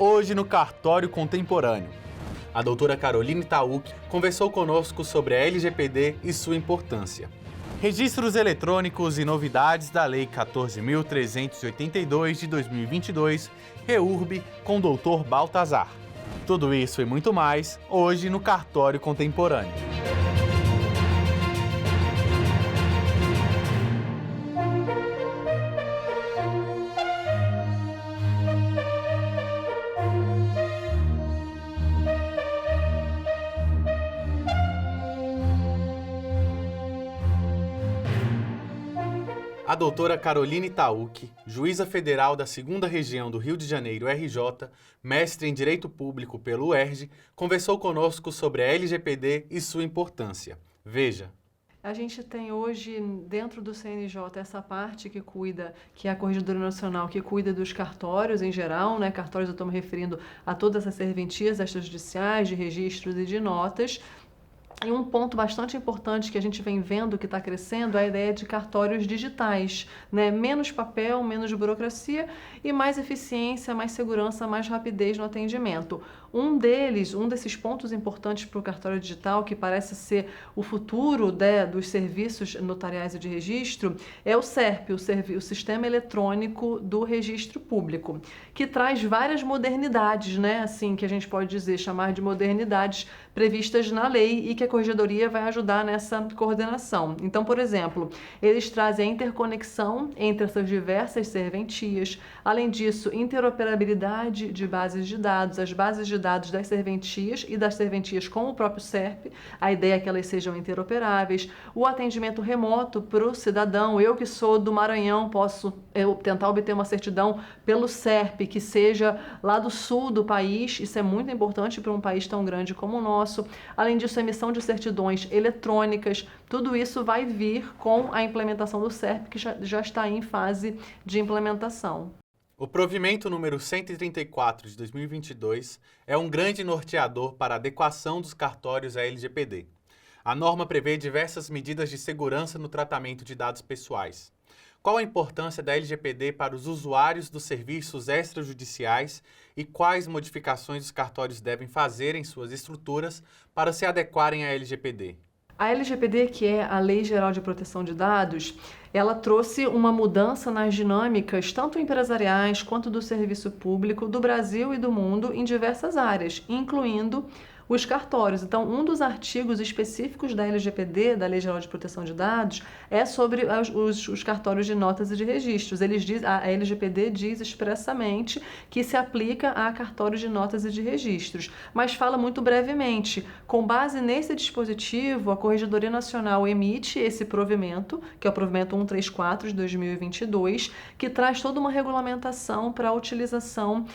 Hoje no Cartório Contemporâneo, a doutora Caroline Taúque conversou conosco sobre a LGPD e sua importância. Registros eletrônicos e novidades da Lei 14.382 de 2022, REURB, com o doutor Baltazar. Tudo isso e muito mais, hoje no Cartório Contemporâneo. A doutora Caroline Taúque, juíza federal da 2ª Região do Rio de Janeiro, RJ, mestre em Direito Público pelo UERJ, conversou conosco sobre a LGPD e sua importância. Veja. A gente tem hoje, dentro do CNJ, essa parte que cuida, que é a Corregedoria Nacional, que cuida dos cartórios em geral, né? Cartórios eu estou me referindo a todas as serventias extrajudiciais, de registros e de notas. E um ponto bastante importante que a gente vem vendo que está crescendo é a ideia de cartórios digitais, né? Menos papel, menos burocracia e mais eficiência, mais segurança, mais rapidez no atendimento. Um desses pontos importantes para o cartório digital, que parece ser o futuro, né, dos serviços notariais e de registro, é o SERP, o Sistema Eletrônico do Registro Público, que traz várias modernidades, né? Assim, que a gente pode chamar de modernidades previstas na lei e que a Corregedoria vai ajudar nessa coordenação. Então, por exemplo, eles trazem a interconexão entre essas diversas serventias, além disso, interoperabilidade de bases de dados, as bases de dados das serventias e das serventias com o próprio SERP, a ideia é que elas sejam interoperáveis, o atendimento remoto para o cidadão, eu que sou do Maranhão, posso tentar obter uma certidão pelo SERP, que seja lá do sul do país, isso é muito importante para um país tão grande como o nosso. Além disso, a emissão de certidões eletrônicas, tudo isso vai vir com a implementação do SERP, que já está em fase de implementação. O provimento número 134 de 2022 é um grande norteador para a adequação dos cartórios à LGPD. A norma prevê diversas medidas de segurança no tratamento de dados pessoais. Qual a importância da LGPD para os usuários dos serviços extrajudiciais e quais modificações os cartórios devem fazer em suas estruturas para se adequarem à LGPD? A LGPD, que é a Lei Geral de Proteção de Dados, ela trouxe uma mudança nas dinâmicas, tanto empresariais quanto do serviço público do Brasil e do mundo em diversas áreas, incluindo os cartórios. Então, um dos artigos específicos da LGPD, da Lei Geral de Proteção de Dados, é sobre os cartórios de notas e de registros. A LGPD diz expressamente que se aplica a cartórios de notas e de registros, mas fala muito brevemente. Com base nesse dispositivo, a Corregedoria Nacional emite esse provimento, que é o provimento 134 de 2022, que traz toda uma regulamentação para a utilização,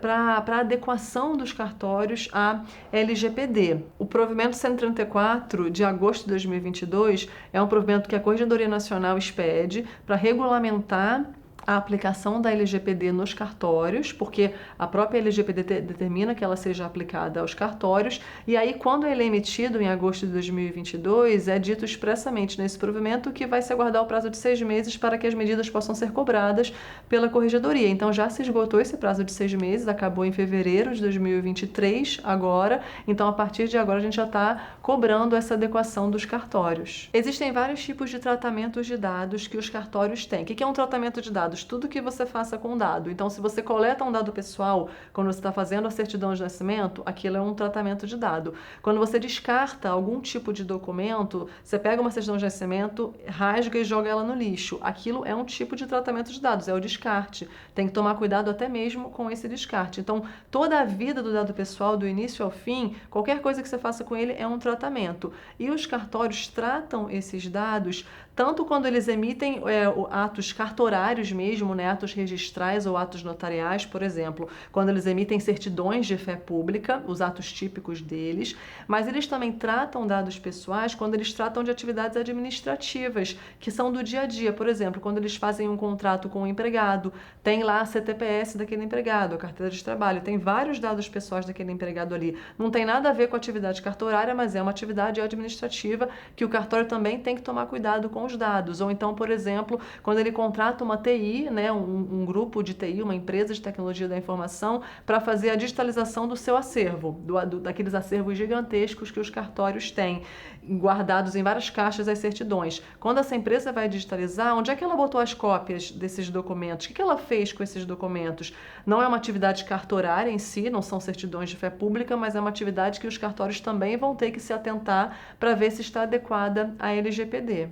para a adequação dos cartórios à LGPD. O provimento 134 de agosto de 2022 é um provimento que a Corregedoria Nacional expede para regulamentar a aplicação da LGPD nos cartórios, porque a própria LGPD determina que ela seja aplicada aos cartórios, e aí quando ele é emitido em agosto de 2022, é dito expressamente nesse provimento que vai se aguardar o prazo de 6 meses para que as medidas possam ser cobradas pela Corregedoria. Então já se esgotou esse prazo de 6 meses, acabou em fevereiro de 2023 agora, então a partir de agora a gente já está cobrando essa adequação dos cartórios. Existem vários tipos de tratamentos de dados que os cartórios têm. O que é um tratamento de dados? Tudo que você faça com dado. Então, se você coleta um dado pessoal, quando você está fazendo a certidão de nascimento, aquilo é um tratamento de dado. Quando você descarta algum tipo de documento, você pega uma certidão de nascimento, rasga e joga ela no lixo. Aquilo é um tipo de tratamento de dados, é o descarte. Tem que tomar cuidado até mesmo com esse descarte. Então, toda a vida do dado pessoal, do início ao fim, qualquer coisa que você faça com ele é um tratamento. E os cartórios tratam esses dados tanto quando eles emitem atos cartorários mesmo, né, atos registrais ou atos notariais, por exemplo, quando eles emitem certidões de fé pública, os atos típicos deles, mas eles também tratam dados pessoais quando eles tratam de atividades administrativas, que são do dia a dia. Por exemplo, quando eles fazem um contrato com um empregado, tem lá a CTPS daquele empregado, a carteira de trabalho, tem vários dados pessoais daquele empregado ali. Não tem nada a ver com a atividade cartorária, mas é uma atividade administrativa que o cartório também tem que tomar cuidado com com os dados. Ou então, por exemplo, quando ele contrata uma TI, né, um grupo de TI, uma empresa de tecnologia da informação, para fazer a digitalização do seu acervo, daqueles acervos gigantescos que os cartórios têm, guardados em várias caixas as certidões. Quando essa empresa vai digitalizar, onde é que ela botou as cópias desses documentos? O que ela fez com esses documentos? Não é uma atividade cartorária em si, não são certidões de fé pública, mas é uma atividade que os cartórios também vão ter que se atentar para ver se está adequada à LGPD.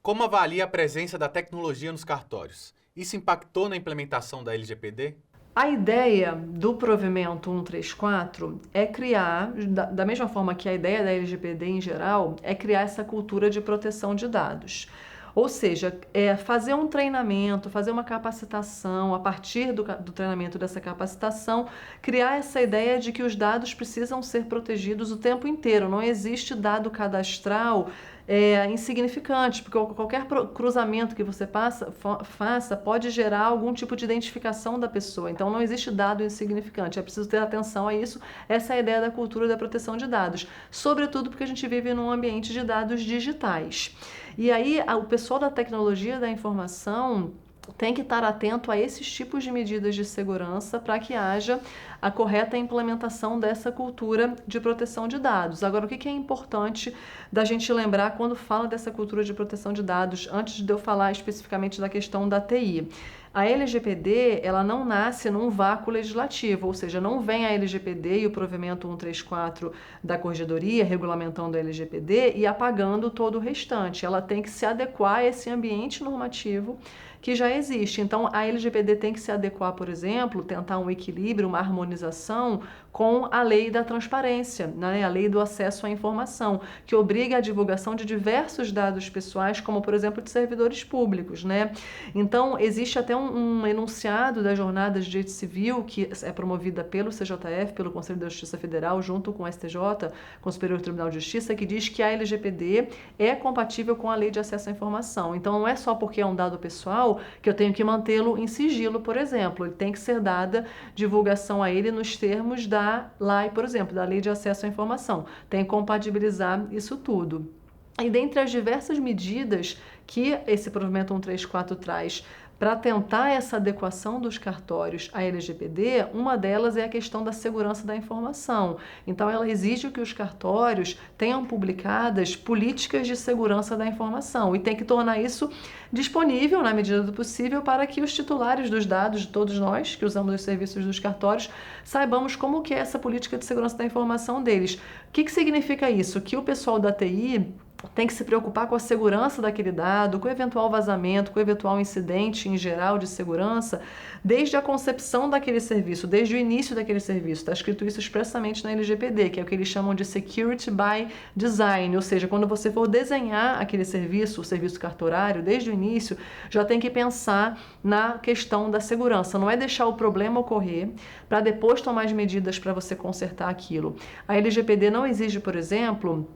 Como avalia a presença da tecnologia nos cartórios? Isso impactou na implementação da LGPD? A ideia do provimento 134 é criar, da mesma forma que a ideia da LGPD em geral, é criar essa cultura de proteção de dados. Ou seja, fazer um treinamento, fazer uma capacitação, a partir do treinamento dessa capacitação, criar essa ideia de que os dados precisam ser protegidos o tempo inteiro. Não existe dado cadastral insignificante, porque qualquer cruzamento que você faça pode gerar algum tipo de identificação da pessoa. Então, não existe dado insignificante. É preciso ter atenção a isso. Essa é a ideia da cultura da proteção de dados. Sobretudo porque a gente vive num ambiente de dados digitais. E aí, o pessoal da tecnologia da informação tem que estar atento a esses tipos de medidas de segurança para que haja a correta implementação dessa cultura de proteção de dados. Agora, o que é importante da gente lembrar quando fala dessa cultura de proteção de dados, antes de eu falar especificamente da questão da TI? A LGPD, ela não nasce num vácuo legislativo, ou seja, não vem a LGPD e o provimento 134 da Corregedoria regulamentando a LGPD e apagando todo o restante. Ela tem que se adequar a esse ambiente normativo que já existe. Então, a LGPD tem que se adequar, por exemplo, tentar um equilíbrio, uma harmonização com a lei da transparência, né? A lei do acesso à informação, que obriga a divulgação de diversos dados pessoais, como, por exemplo, de servidores públicos, né? Então, existe até um enunciado das jornadas de direito civil, que é promovida pelo CJF, pelo Conselho da Justiça Federal, junto com o STJ, com o Superior Tribunal de Justiça, que diz que a LGPD é compatível com a lei de acesso à informação. Então, não é só porque é um dado pessoal que eu tenho que mantê-lo em sigilo, por exemplo. Ele tem que ser dada divulgação a ele nos termos da lei, por exemplo, da Lei de Acesso à Informação. Tem que compatibilizar isso tudo. E dentre as diversas medidas que esse provimento 134 traz para tentar essa adequação dos cartórios à LGPD, uma delas é a questão da segurança da informação. Então, ela exige que os cartórios tenham publicadas políticas de segurança da informação e tem que tornar isso disponível, na medida do possível, para que os titulares dos dados, todos nós que usamos os serviços dos cartórios, saibamos como que é essa política de segurança da informação deles. O que significa isso? Que o pessoal da TI tem que se preocupar com a segurança daquele dado, com o eventual vazamento, com o eventual incidente em geral de segurança, desde a concepção daquele serviço, desde o início daquele serviço. Está escrito isso expressamente na LGPD, que é o que eles chamam de Security by Design, ou seja, quando você for desenhar aquele serviço, o serviço cartorário, desde o início, já tem que pensar na questão da segurança. Não é deixar o problema ocorrer para depois tomar as medidas para você consertar aquilo. A LGPD não exige, por exemplo,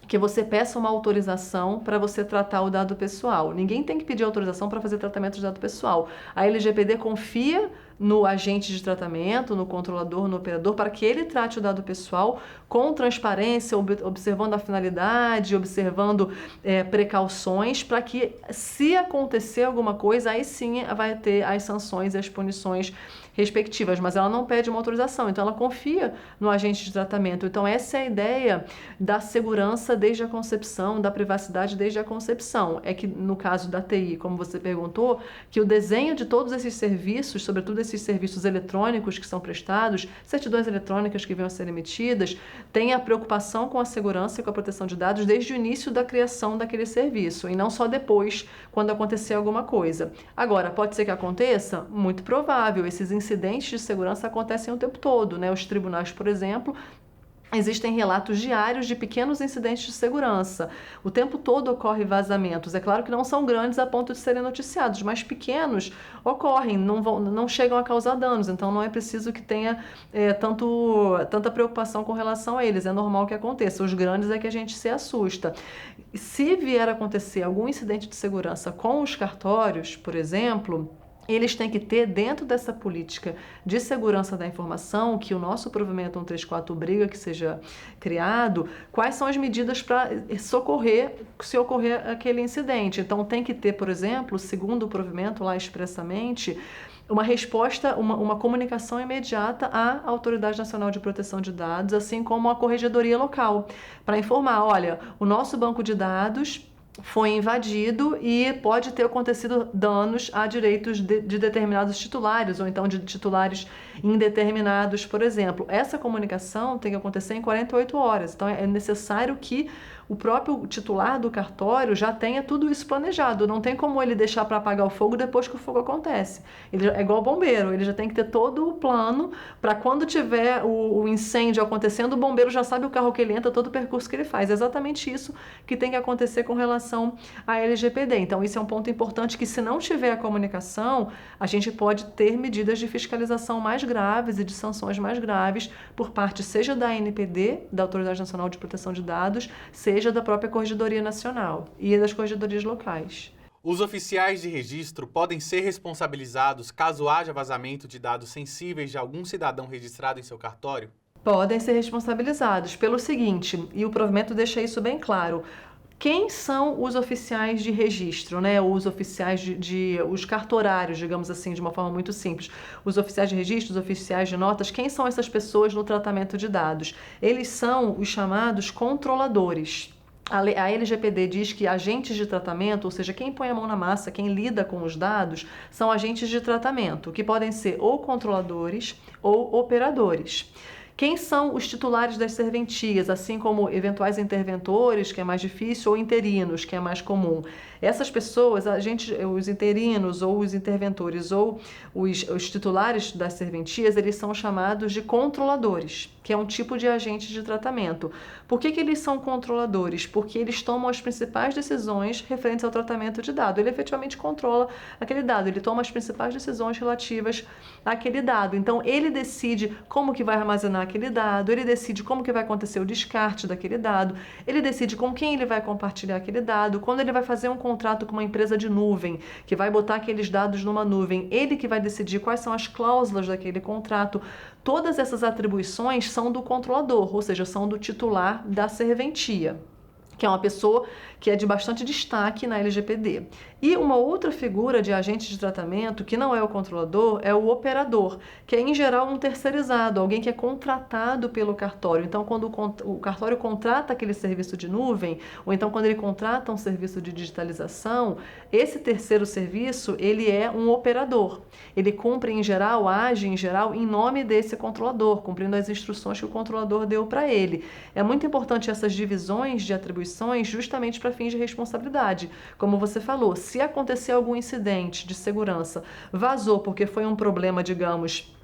que você peça uma autorização para você tratar o dado pessoal. Ninguém tem que pedir autorização para fazer tratamento de dado pessoal. A LGPD confia no agente de tratamento, no controlador, no operador, para que ele trate o dado pessoal com transparência, observando a finalidade, observando precauções, para que, se acontecer alguma coisa, aí sim vai ter as sanções e as punições respectivas, mas ela não pede uma autorização, então ela confia no agente de tratamento. Então essa é a ideia da segurança desde a concepção, da privacidade desde a concepção. É que no caso da TI, como você perguntou, que o desenho de todos esses serviços, sobretudo esses serviços eletrônicos que são prestados, certidões eletrônicas que venham a ser emitidas, tem a preocupação com a segurança e com a proteção de dados desde o início da criação daquele serviço, e não só depois, quando acontecer alguma coisa. Agora, pode ser que aconteça? Muito provável. Esses incidentes de segurança acontecem o tempo todo, né? Os tribunais, por exemplo, existem relatos diários de pequenos incidentes de segurança. O tempo todo ocorre vazamentos. É claro que não são grandes a ponto de serem noticiados, mas pequenos ocorrem, não chegam a causar danos. Então não é preciso que tenha tanta preocupação com relação a eles. É normal que aconteça. Os grandes é que a gente se assusta. Se vier a acontecer algum incidente de segurança com os cartórios, por exemplo, eles têm que ter, dentro dessa política de segurança da informação, que o nosso provimento 134 obriga que seja criado, quais são as medidas para socorrer se ocorrer aquele incidente. Então, tem que ter, por exemplo, segundo o provimento lá expressamente, uma resposta, uma comunicação imediata à Autoridade Nacional de Proteção de Dados, assim como à Corregedoria Local, para informar, olha, o nosso banco de dados foi invadido e pode ter acontecido danos a direitos de determinados titulares, ou então de titulares indeterminados, por exemplo. Essa comunicação tem que acontecer em 48 horas, então é necessário que o próprio titular do cartório já tenha tudo isso planejado. Não tem como ele deixar para apagar o fogo depois que o fogo acontece. Ele é igual bombeiro, ele já tem que ter todo o plano para quando tiver o incêndio acontecendo, o bombeiro já sabe o carro que ele entra, todo o percurso que ele faz. É exatamente isso que tem que acontecer com relação à LGPD. Então, isso é um ponto importante que, se não tiver a comunicação, a gente pode ter medidas de fiscalização mais graves e de sanções mais graves por parte, seja da ANPD, da Autoridade Nacional de Proteção de Dados, seja da própria Corregedoria Nacional e das corregedorias locais. Os oficiais de registro podem ser responsabilizados caso haja vazamento de dados sensíveis de algum cidadão registrado em seu cartório? Podem ser responsabilizados pelo seguinte, e o provimento deixa isso bem claro. Quem são os oficiais de registro, né? Os oficiais os cartorários, digamos assim, de uma forma muito simples. Os oficiais de registro, os oficiais de notas, quem são essas pessoas no tratamento de dados? Eles são os chamados controladores. A LGPD diz que agentes de tratamento, ou seja, quem põe a mão na massa, quem lida com os dados, são agentes de tratamento, que podem ser ou controladores ou operadores. Quem são os titulares das serventias, assim como eventuais interventores, que é mais difícil, ou interinos, que é mais comum? Essas pessoas, os interinos ou os interventores ou os titulares das serventias, eles são chamados de controladores, que é um tipo de agente de tratamento. Por que eles são controladores? Porque eles tomam as principais decisões referentes ao tratamento de dado. Ele efetivamente controla aquele dado, ele toma as principais decisões relativas àquele dado. Então, ele decide como que vai armazenar aquele dado, ele decide como que vai acontecer o descarte daquele dado, ele decide com quem ele vai compartilhar aquele dado, quando ele vai fazer um contrato com uma empresa de nuvem, que vai botar aqueles dados numa nuvem, ele que vai decidir quais são as cláusulas daquele contrato. Todas essas atribuições são do controlador, ou seja, são do titular da serventia, que é uma pessoa que é de bastante destaque na LGPD. E uma outra figura de agente de tratamento, que não é o controlador, é o operador, que é, em geral, um terceirizado, alguém que é contratado pelo cartório. Então, quando o cartório contrata aquele serviço de nuvem, ou então quando ele contrata um serviço de digitalização, esse terceiro serviço, ele é um operador. Ele cumpre, em geral, age, em geral, em nome desse controlador, cumprindo as instruções que o controlador deu para ele. É muito importante essas divisões de atribuições justamente para fins de responsabilidade. Como você falou, se acontecer algum incidente de segurança, vazou porque foi um problema, digamos,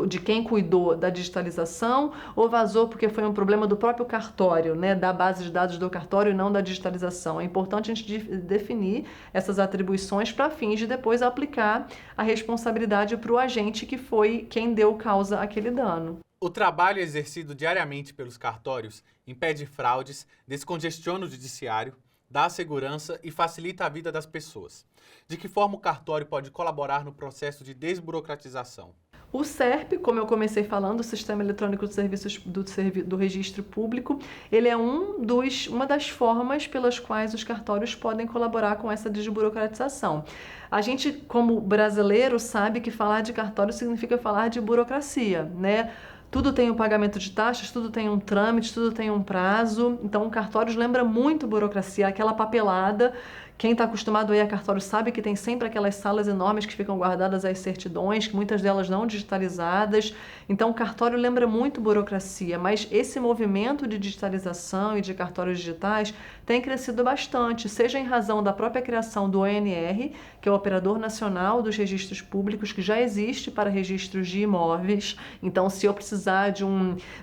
de quem cuidou da digitalização, ou vazou porque foi um problema do próprio cartório, né, da base de dados do cartório e não da digitalização. É importante a gente definir essas atribuições para fins de depois aplicar a responsabilidade para o agente que foi quem deu causa àquele dano. O trabalho exercido diariamente pelos cartórios impede fraudes, descongestiona o judiciário, dá segurança e facilita a vida das pessoas. De que forma o cartório pode colaborar no processo de desburocratização? O SERP, como eu comecei falando, o Sistema Eletrônico de Serviços do Registro Público, ele é uma das formas pelas quais os cartórios podem colaborar com essa desburocratização. A gente, como brasileiro, sabe que falar de cartório significa falar de burocracia, né? Tudo tem um pagamento de taxas, tudo tem um trâmite, tudo tem um prazo. Então, o cartório lembra muito burocracia, aquela papelada. Quem está acostumado a ir a cartório sabe que tem sempre aquelas salas enormes que ficam guardadas as certidões, que muitas delas não digitalizadas. Então, o cartório lembra muito burocracia, mas esse movimento de digitalização e de cartórios digitais tem crescido bastante, seja em razão da própria criação do ONR, que é o Operador Nacional dos Registros Públicos, que já existe para registros de imóveis. Então, se eu precisar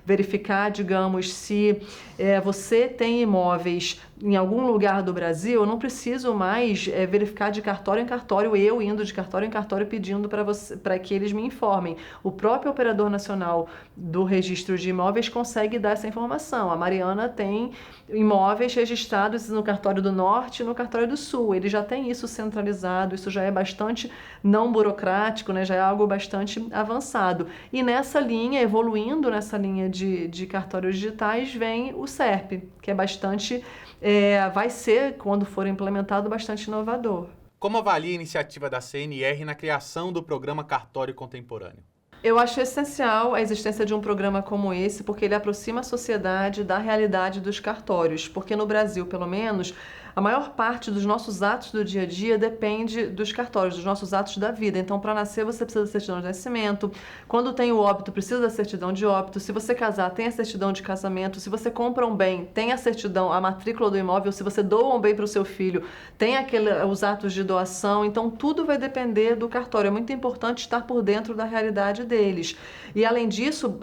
verificar, digamos, se você tem imóveis em algum lugar do Brasil, eu não preciso mais verificar de cartório em cartório, eu indo de cartório em cartório pedindo para que eles me informem. O próprio Operador Nacional do Registro de Imóveis consegue dar essa informação. A Mariana tem imóveis registrados no cartório do Norte e no cartório do Sul. Ele já tem isso centralizado, isso já é bastante não burocrático, né? Já é algo bastante avançado. E nessa linha, evoluindo nessa linha de cartórios digitais, vem o SERP, que é bastante, vai ser, quando for implementado, bastante inovador. Como avalia a iniciativa da CNR na criação do programa Cartório Contemporâneo? Eu acho essencial a existência de um programa como esse, porque ele aproxima a sociedade da realidade dos cartórios, porque no Brasil, pelo menos, a maior parte dos nossos atos do dia a dia depende dos cartórios, dos nossos atos da vida. Então, para nascer, você precisa da certidão de nascimento. Quando tem o óbito, precisa da certidão de óbito. Se você casar, tem a certidão de casamento. Se você compra um bem, tem a certidão, a matrícula do imóvel. Se você doa um bem para o seu filho, tem os atos de doação. Então, tudo vai depender do cartório. É muito importante estar por dentro da realidade deles. E, além disso,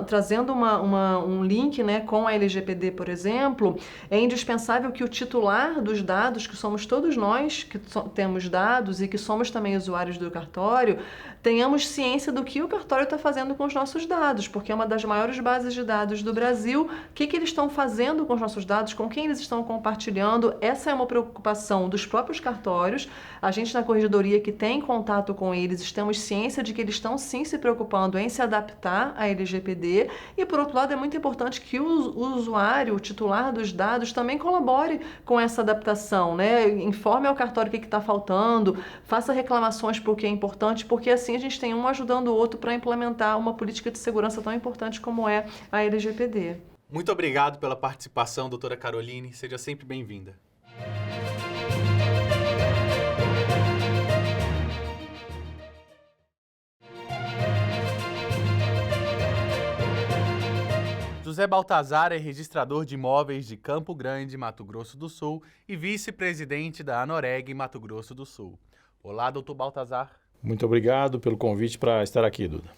trazendo um link, né, com a LGPD, por exemplo, é indispensável que o titular dos dados, que somos todos nós que temos dados e que somos também usuários do cartório, tenhamos ciência do que o cartório está fazendo com os nossos dados, porque é uma das maiores bases de dados do Brasil. O que eles estão fazendo com os nossos dados, com quem eles estão compartilhando, essa é uma preocupação dos próprios cartórios. A gente na corregedoria que tem contato com eles, temos ciência de que eles estão sim se preocupando em se adaptar à LGPD e, por outro lado, é muito importante que o usuário, o titular dos dados, também colabore com essa adaptação, né? Informe ao cartório o que está faltando, faça reclamações porque é importante, porque assim a gente tem um ajudando o outro para implementar uma política de segurança tão importante como é a LGPD. Muito obrigado pela participação, doutora Caroline. Seja sempre bem-vinda. José Baltazar é registrador de imóveis de Campo Grande, Mato Grosso do Sul e vice-presidente da Anoreg, Mato Grosso do Sul. Olá, doutor Baltazar. Muito obrigado pelo convite para estar aqui, Duda.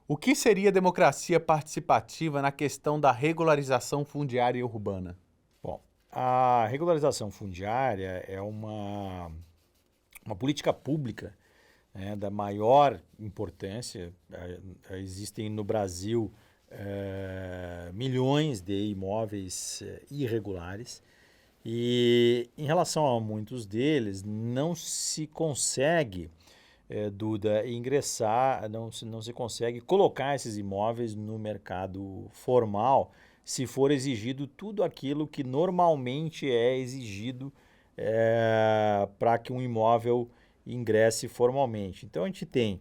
O que seria democracia participativa na questão da regularização fundiária urbana? Bom, a regularização fundiária é uma política pública, né, da maior importância. Existem no Brasil milhões de imóveis irregulares e, em relação a muitos deles, não se consegue, Duda, ingressar, não se consegue colocar esses imóveis no mercado formal se for exigido tudo aquilo que normalmente é exigido para que um imóvel ingresse formalmente. Então, a gente tem,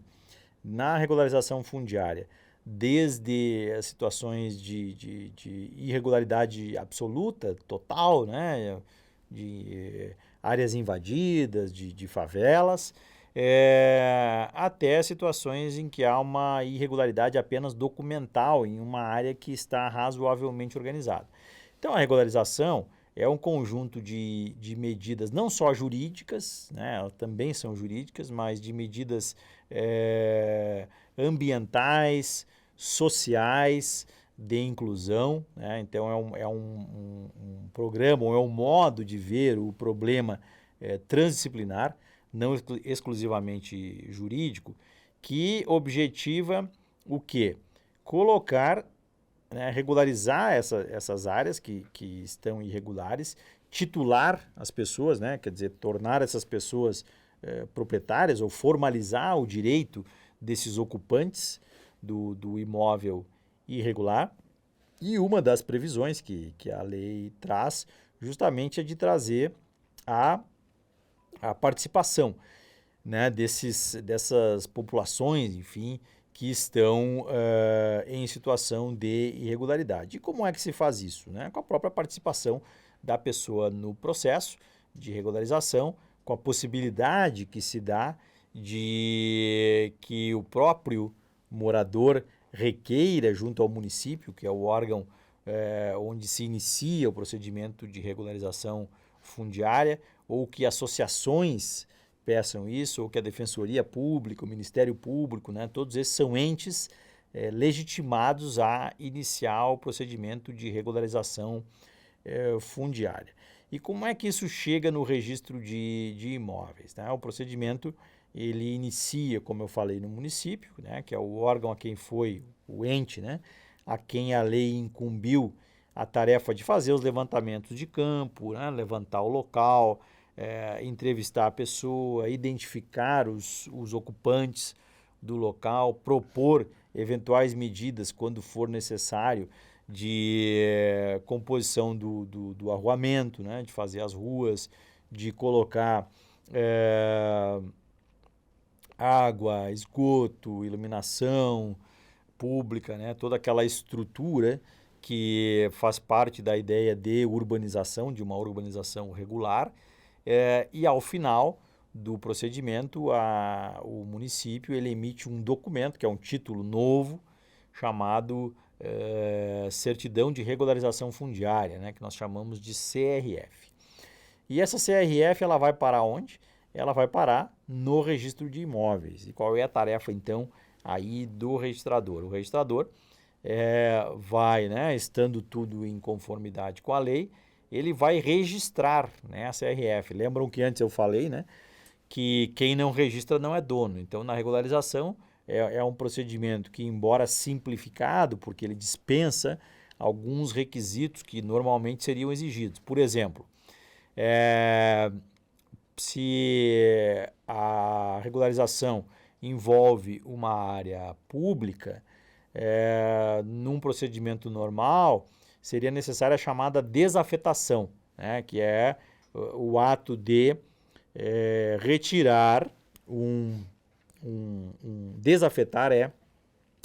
na regularização fundiária, desde as situações de irregularidade absoluta, total, né, de áreas invadidas, de favelas, até situações em que há uma irregularidade apenas documental em uma área que está razoavelmente organizada. Então, a regularização é um conjunto de medidas não só jurídicas, né, elas também são jurídicas, mas de medidas ambientais, sociais, de inclusão, né? Então é um programa, ou é um modo de ver o problema transdisciplinar, não exclusivamente jurídico, que objetiva o quê? Colocar, né, regularizar essas áreas que estão irregulares, titular as pessoas, né? Quer dizer, tornar essas pessoas proprietárias ou formalizar o direito desses ocupantes do imóvel irregular. E uma das previsões que a lei traz justamente é de trazer a participação, né, dessas populações, enfim, que estão em situação de irregularidade. E como é que se faz isso? Né? Com a própria participação da pessoa no processo de regularização, com a possibilidade que se dá de que o próprio morador requeira junto ao município, que é o órgão onde se inicia o procedimento de regularização fundiária, ou que associações peçam isso, ou que a Defensoria Pública, o Ministério Público, né, todos esses são entes legitimados a iniciar o procedimento de regularização fundiária. E como é que isso chega no registro de imóveis? Né? O procedimento ele inicia, como eu falei, no município, né? Que é o órgão a quem foi, o ente, né? A quem a lei incumbiu a tarefa de fazer os levantamentos de campo, né? Levantar o local, entrevistar a pessoa, identificar os ocupantes do local, propor eventuais medidas quando for necessário de composição do arruamento, né? De fazer as ruas, de colocar água, esgoto, iluminação pública, né? Toda aquela estrutura que faz parte da ideia de urbanização, de uma urbanização regular, e ao final do procedimento, o município ele emite um documento, que é um título novo, chamado Certidão de Regularização Fundiária, né? Que nós chamamos de CRF. E essa CRF ela vai parar onde? Ela vai parar no registro de imóveis. E qual é a tarefa, então, aí do registrador? O registrador vai, né, estando tudo em conformidade com a lei, ele vai registrar, né, a CRF. Lembram que antes eu falei, né, que quem não registra não é dono. Então, na regularização, é um procedimento que, embora simplificado, porque ele dispensa alguns requisitos que normalmente seriam exigidos. Por exemplo, se a regularização envolve uma área pública, num procedimento normal, seria necessária a chamada desafetação, né, que é o ato de retirar desafetar é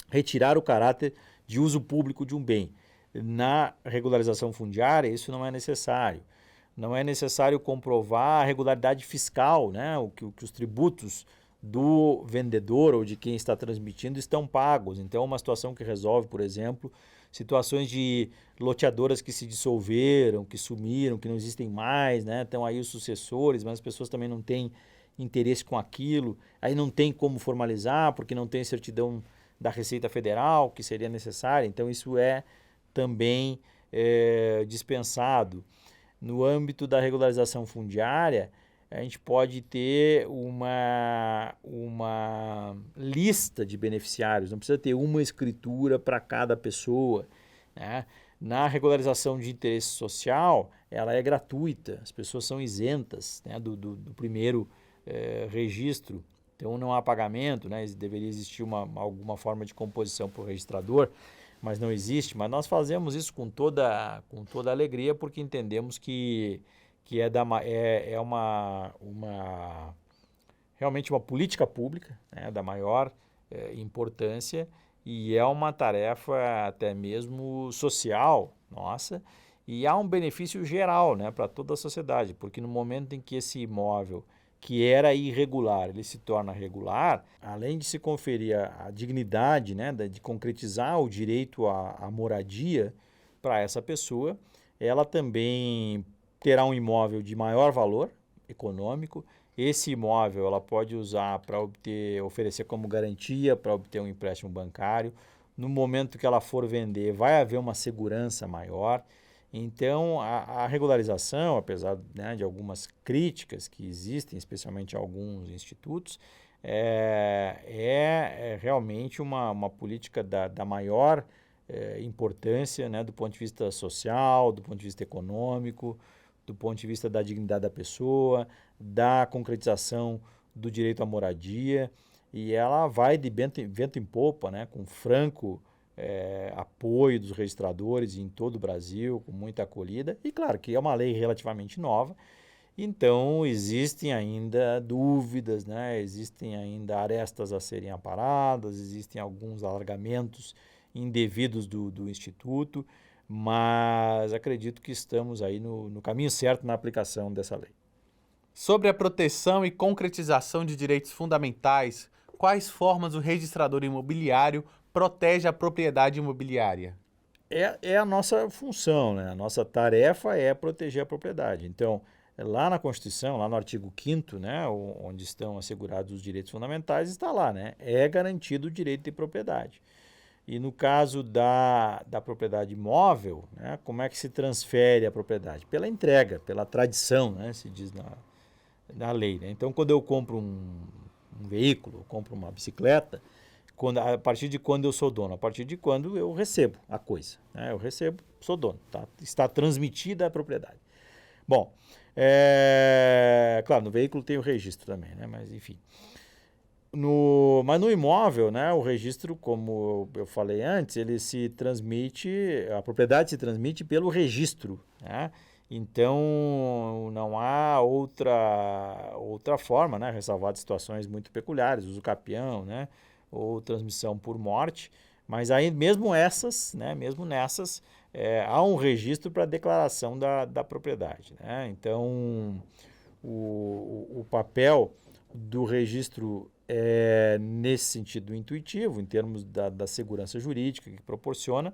retirar o caráter de uso público de um bem. Na regularização fundiária, isso não é necessário. Não é necessário comprovar a regularidade fiscal, né? que os tributos do vendedor ou de quem está transmitindo estão pagos. Então, é uma situação que resolve, por exemplo, situações de loteadoras que se dissolveram, que sumiram, que não existem mais, né? Estão aí os sucessores, mas as pessoas também não têm interesse com aquilo, aí não tem como formalizar, porque não tem certidão da Receita Federal, que seria necessária. Então, isso é também dispensado. No âmbito da regularização fundiária, a gente pode ter uma lista de beneficiários, não precisa ter uma escritura para cada pessoa, né? Na regularização de interesse social, ela é gratuita, as pessoas são isentas, né, do primeiro registro, então não há pagamento, né? Deveria existir alguma forma de composição para o registrador, mas não existe. Mas nós fazemos isso com toda alegria, porque entendemos que realmente uma política pública, né, da maior importância, e é uma tarefa até mesmo social nossa, e há um benefício geral, né, para toda a sociedade, porque no momento em que esse imóvel que era irregular, ele se torna regular, além de se conferir a dignidade, né, de concretizar o direito à moradia para essa pessoa, ela também terá um imóvel de maior valor econômico. Esse imóvel ela pode usar para oferecer como garantia para obter um empréstimo bancário. No momento que ela for vender, vai haver uma segurança maior. Então, a regularização, apesar, né, de algumas críticas que existem, especialmente em alguns institutos, é realmente uma política da maior importância, né, do ponto de vista social, do ponto de vista econômico, do ponto de vista da dignidade da pessoa, da concretização do direito à moradia, e ela vai de vento em popa, né, com franco apoio dos registradores em todo o Brasil, com muita acolhida, e claro que é uma lei relativamente nova, então existem ainda dúvidas, né? Existem ainda arestas a serem aparadas, existem alguns alargamentos indevidos do Instituto, mas acredito que estamos aí no caminho certo na aplicação dessa lei. Sobre a proteção e concretização de direitos fundamentais, quais formas o registrador imobiliário protege a propriedade imobiliária? É a nossa função, né? A nossa tarefa é proteger a propriedade. Então, lá na Constituição, lá no artigo 5º, né, onde estão assegurados os direitos fundamentais, está lá, né? É garantido o direito de propriedade. E no caso da propriedade imóvel, né, como é que se transfere a propriedade? Pela entrega, pela tradição, né, se diz na lei. Né? Então, quando eu compro um veículo, eu compro uma bicicleta, a partir de quando eu sou dono? A partir de quando eu recebo a coisa. Né? Eu recebo, sou dono. Tá? Está transmitida a propriedade. Bom, claro, no veículo tem o registro também, né? Mas enfim. Mas no imóvel, né, o registro, como eu falei antes, ele se transmite, a propriedade se transmite pelo registro, né? Então, não há outra forma, né, ressalvado situações muito peculiares, uso capião, né, ou transmissão por morte, mas aí mesmo essas, né, mesmo nessas, há um registro para declaração da propriedade, né? Então, o papel do registro nesse sentido intuitivo, em termos da segurança jurídica que proporciona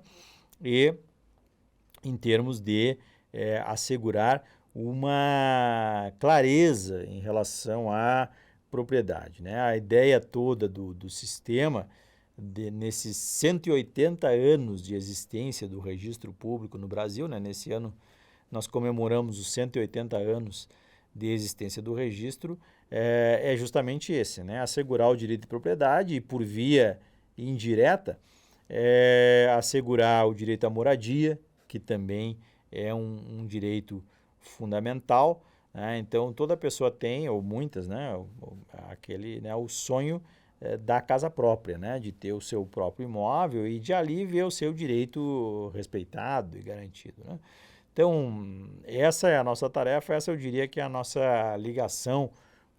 e em termos de assegurar uma clareza em relação à propriedade. Né? A ideia toda do sistema, nesses 180 anos de existência do registro público no Brasil, né? Nesse ano nós comemoramos os 180 anos de existência do registro, é justamente esse, né? Assegurar o direito de propriedade e, por via indireta, assegurar o direito à moradia, que também é um direito fundamental. Né? Então, toda pessoa tem, ou muitas, né? O sonho da casa própria, né? De ter o seu próprio imóvel e de ali ver o seu direito respeitado e garantido. Né? Então, essa é a nossa tarefa, essa eu diria que é a nossa ligação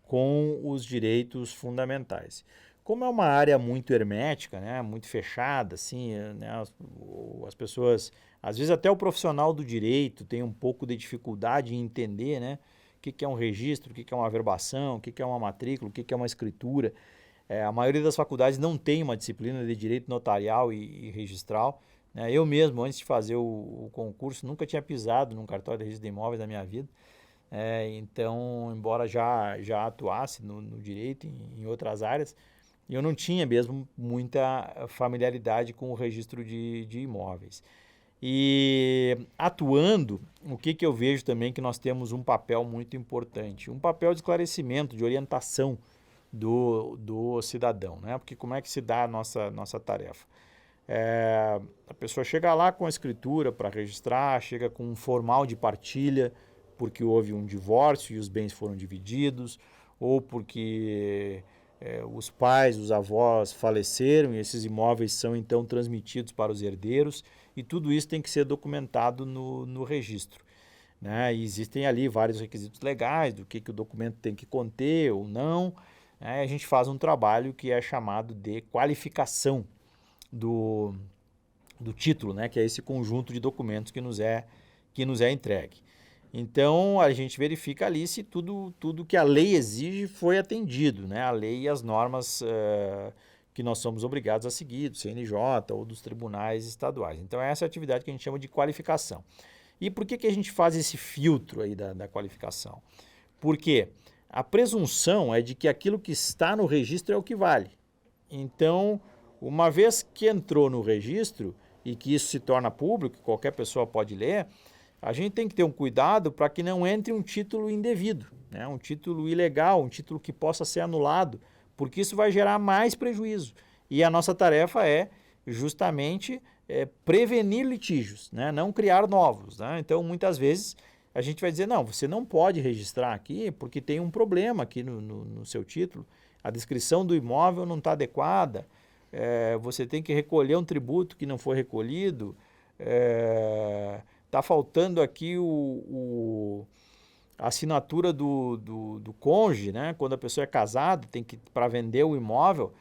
com os direitos fundamentais. Como é uma área muito hermética, né, muito fechada, assim, né, as pessoas, às vezes até o profissional do direito tem um pouco de dificuldade em entender, né, o que é um registro, o que é uma averbação, o que é uma matrícula, o que é uma escritura. A maioria das faculdades não tem uma disciplina de direito notarial e registral. Né? Eu mesmo, antes de fazer o concurso, nunca tinha pisado num cartório de registro de imóveis na minha vida. Então, embora já atuasse no direito em outras áreas, eu não tinha mesmo muita familiaridade com o registro de imóveis. E atuando, o que eu vejo também que nós temos um papel muito importante, um papel de esclarecimento, de orientação do cidadão, né? Porque como é que se dá a nossa tarefa? A pessoa chega lá com a escritura para registrar, chega com um formal de partilha, porque houve um divórcio e os bens foram divididos, ou porque os pais, os avós faleceram e esses imóveis são então transmitidos para os herdeiros, e tudo isso tem que ser documentado no registro. Né? E existem ali vários requisitos legais do que o documento tem que conter ou não. Né? A gente faz um trabalho que é chamado de qualificação do título, né? Que é esse conjunto de documentos que nos é entregue. Então, a gente verifica ali se tudo que a lei exige foi atendido, né? A lei e as normas que nós somos obrigados a seguir, do CNJ ou dos tribunais estaduais. Então, essa é a atividade que a gente chama de qualificação. E por que a gente faz esse filtro aí da qualificação? Porque a presunção é de que aquilo que está no registro é o que vale. Então, uma vez que entrou no registro e que isso se torna público, qualquer pessoa pode ler, a gente tem que ter um cuidado para que não entre um título indevido, né? Um título ilegal, um título que possa ser anulado, porque isso vai gerar mais prejuízo. E a nossa tarefa é justamente prevenir litígios, né? Não criar novos. Né? Então, muitas vezes, a gente vai dizer, não, você não pode registrar aqui porque tem um problema aqui no seu título, a descrição do imóvel não está adequada, você tem que recolher um tributo que não foi recolhido, está faltando aqui a assinatura do cônjuge, né? Quando a pessoa é casada, para vender o imóvel,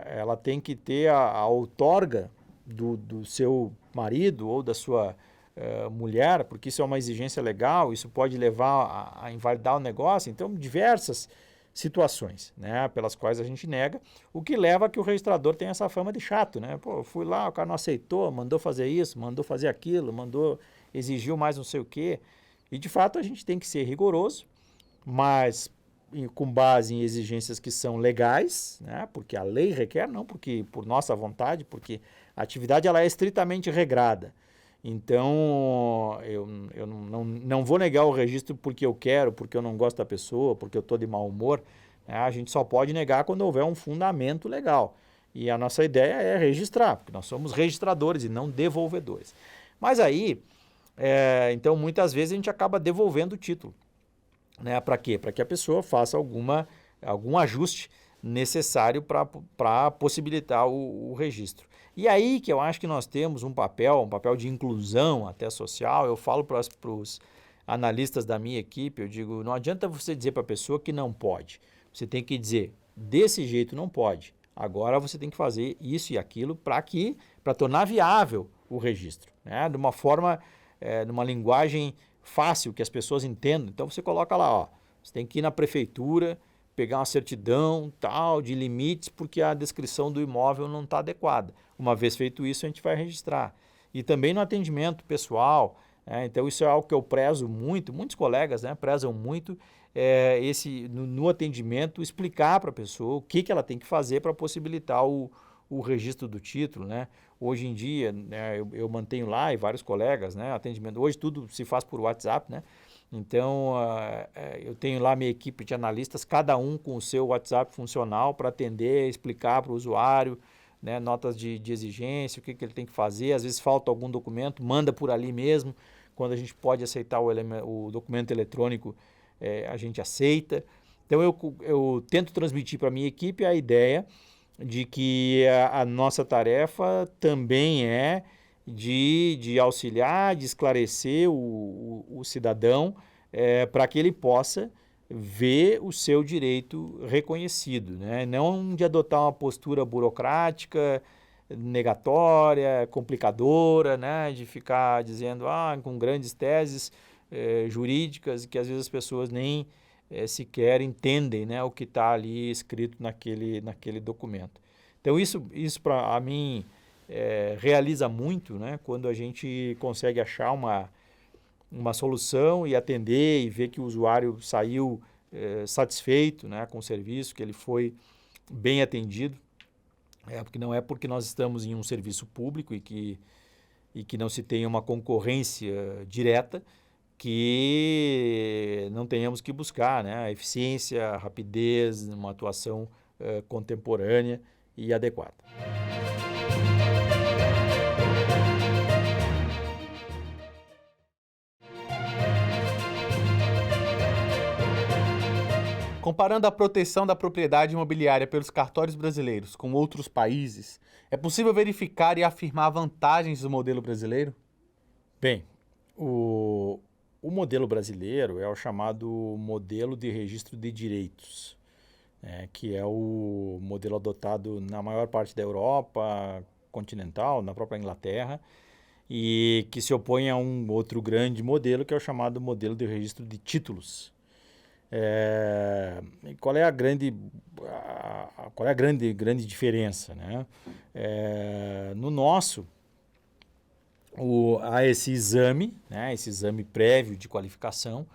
ela tem que ter a outorga do seu marido ou da sua mulher, porque isso é uma exigência legal, isso pode levar a invalidar o negócio. Então, diversas situações, né, pelas quais a gente nega, o que leva a que o registrador tenha essa fama de chato, né? Pô, eu fui lá, o cara não aceitou, mandou fazer isso, mandou fazer aquilo, exigiu mais não sei o quê. E de fato a gente tem que ser rigoroso, mas com base em exigências que são legais, né? Porque a lei requer, não porque por nossa vontade, porque a atividade ela é estritamente regrada. Então, eu não vou negar o registro porque eu quero, porque eu não gosto da pessoa, porque eu estou de mau humor, né? A gente só pode negar quando houver um fundamento legal. E a nossa ideia é registrar, porque nós somos registradores e não devolvedores. Mas aí, então, muitas vezes a gente acaba devolvendo o título. Né? Para quê? Para que a pessoa faça algum ajuste necessário para possibilitar o registro. E aí que eu acho que nós temos um papel de inclusão até social. Eu falo para os analistas da minha equipe, eu digo, não adianta você dizer para a pessoa que não pode. Você tem que dizer, desse jeito não pode. Agora você tem que fazer isso e aquilo para tornar viável o registro, né? De uma forma, numa linguagem fácil, que as pessoas entendam. Então você coloca lá, ó, você tem que ir na prefeitura, pegar uma certidão tal, de limites, porque a descrição do imóvel não está adequada. Uma vez feito isso, a gente vai registrar. E também no atendimento pessoal, então isso é algo que eu prezo muito, muitos colegas, né, prezam muito, no atendimento, explicar para a pessoa o que ela tem que fazer para possibilitar o registro do título, né? Hoje em dia, né, eu mantenho lá e vários colegas, né, atendimento. Hoje tudo se faz por WhatsApp, né? Então, eu tenho lá minha equipe de analistas, cada um com o seu WhatsApp funcional para atender, explicar para o usuário, né, notas de exigência, o que ele tem que fazer. Às vezes falta algum documento, manda por ali mesmo. Quando a gente pode aceitar o documento eletrônico, a gente aceita. Então, eu tento transmitir para a minha equipe a ideia de que a nossa tarefa também é de auxiliar, de esclarecer o cidadão para que ele possa ver o seu direito reconhecido, né? Não de adotar uma postura burocrática, negatória, complicadora, né? De ficar dizendo com grandes teses jurídicas que às vezes as pessoas nem sequer entendem, né, o que está ali escrito naquele documento. Então isso para mim realiza muito, né, quando a gente consegue achar uma solução e atender e ver que o usuário saiu satisfeito, né, com o serviço, que ele foi bem atendido. Porque não é porque nós estamos em um serviço público e que não se tenha uma concorrência direta que não tenhamos que buscar, né, a eficiência, a rapidez, uma atuação contemporânea e adequada. Comparando a proteção da propriedade imobiliária pelos cartórios brasileiros com outros países, é possível verificar e afirmar vantagens do modelo brasileiro? Bem, o modelo brasileiro é o chamado modelo de registro de direitos, que é o modelo adotado na maior parte da Europa continental, na própria Inglaterra, e que se opõe a um outro grande modelo, que é o chamado modelo de registro de títulos. Qual é a grande diferença, né? No nosso, há esse exame, né, esse exame prévio de qualificação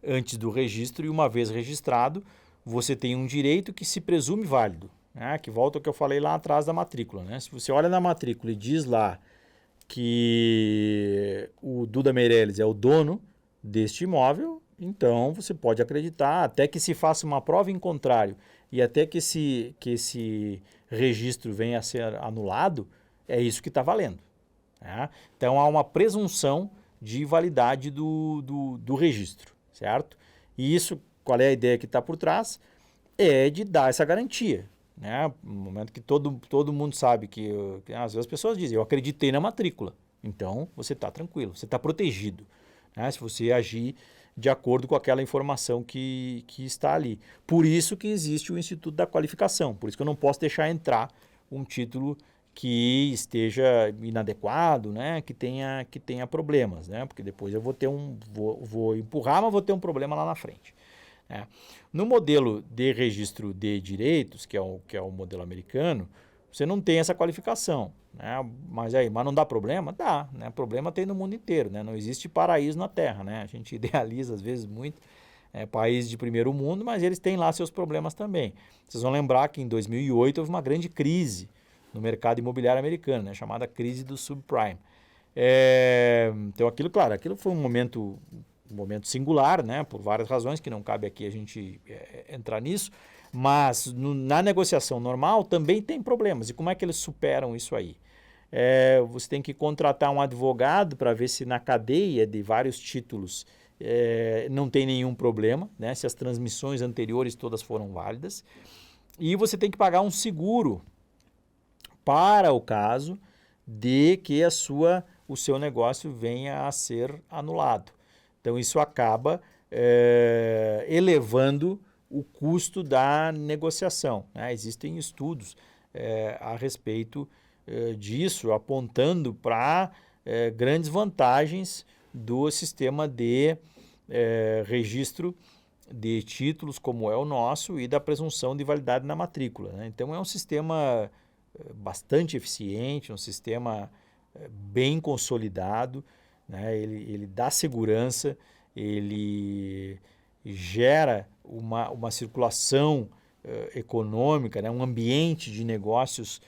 antes do registro, e uma vez registrado, você tem um direito que se presume válido, né, que volta ao que eu falei lá atrás da matrícula, né? Se você olha na matrícula e diz lá que o Duda Meirelles é o dono deste imóvel, então você pode acreditar, até que se faça uma prova em contrário e até que esse registro venha a ser anulado, é isso que está valendo. Então há uma presunção de validade do registro, certo? E isso, qual é a ideia que está por trás? É de dar essa garantia, né? No momento que todo mundo sabe que às vezes as pessoas dizem, eu acreditei na matrícula, então você está tranquilo, você está protegido, né? Se você agir de acordo com aquela informação que está ali. Por isso que existe o Instituto da Qualificação, por isso que eu não posso deixar entrar um título que esteja inadequado, né, que tenha problemas, né, porque depois eu vou empurrar, mas vou ter um problema lá na frente, né. No modelo de registro de direitos, que é o modelo americano, você não tem essa qualificação, né, mas não dá problema? Dá, né, problema tem no mundo inteiro, né, não existe paraíso na Terra, né, a gente idealiza às vezes muito, país de primeiro mundo, mas eles têm lá seus problemas também. Vocês vão lembrar que em 2008 houve uma grande crise no mercado imobiliário americano, né, chamada crise do subprime. Então aquilo foi um momento singular, né, por várias razões que não cabe aqui a gente entrar nisso, mas na negociação normal também tem problemas. E como é que eles superam isso aí? Você tem que contratar um advogado para ver se na cadeia de vários títulos não tem nenhum problema, né, se as transmissões anteriores todas foram válidas. E você tem que pagar um seguro para o caso de que o seu negócio venha a ser anulado. Então, isso acaba elevando o custo da negociação, né? Existem estudos a respeito disso, apontando para grandes vantagens do sistema de registro de títulos como é o nosso e da presunção de validade na matrícula, né? Então, é um sistema bastante eficiente, um sistema bem consolidado, né? Ele dá segurança, ele gera uma circulação econômica, né? Um ambiente de negócios